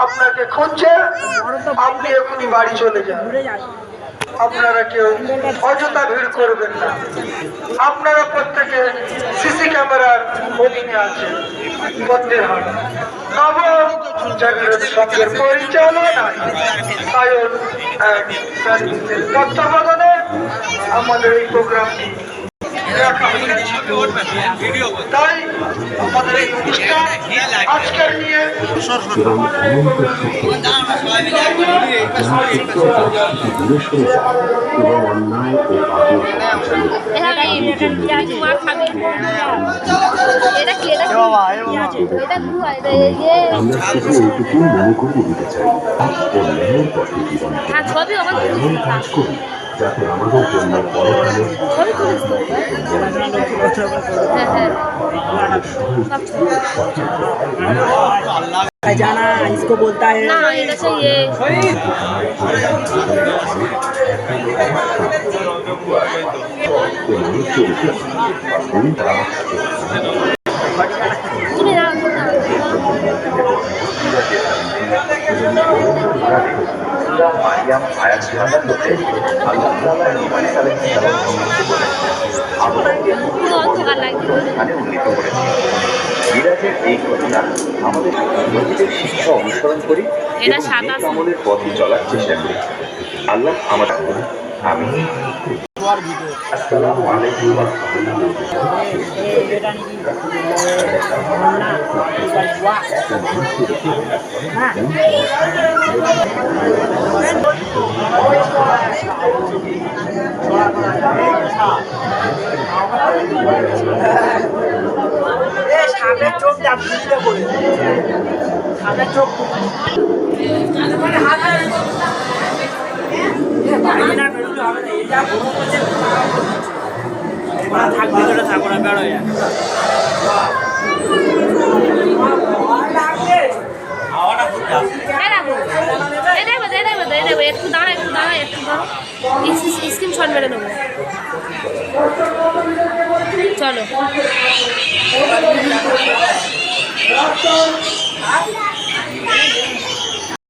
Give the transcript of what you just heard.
আপনাকে খুঁজছে, আপনি এখনই বাড়ি চলে যান। আপনারা কেউ অযথা ভিড় করবেন না। আপনারা প্রত্যেকে সিসি ক্যামেরার অধীনে আছেন। বন্দেরহাট নব জাগরণ সংঘের পরিচালনায় সায়ন তত্ত্বাবধানে আমাদের এই প্রোগ্রামটি রাখা হয়েছে। তাই আমাদের এই অনুষ্ঠান আজকের নিয়ে আমরা শুধু এইটুকু মনে করিয়ে দিতে চাই, অন্যায়ের পথে জীবন এমন কাজ করি যাতে আমাদের জন্য পরকালে जाना इसको बोलता है ना ये चाहिए মারিয়াম আয়াত জাহান্নার লোকে আল্লাহ তাআলা ইব্রাহিম আলাইহিস সালাম এখানে উল্লেখ করেছেন। মিরাজের এই ঘটনা আমাদের নবীদের শিক্ষা অনুসরণ করি এবং আমলের পথে চলার চেষ্টা করি। আল্লাহ আমাদের আমি আসসালামু আলাইকুম ওয়া সামনের চোখ বুঝতে বলে সামনের চোখ থাকবো না বেড়ো একটু দাঁড়া একটু ধরো স্ক্রিনশট মেরে নেবো। চলো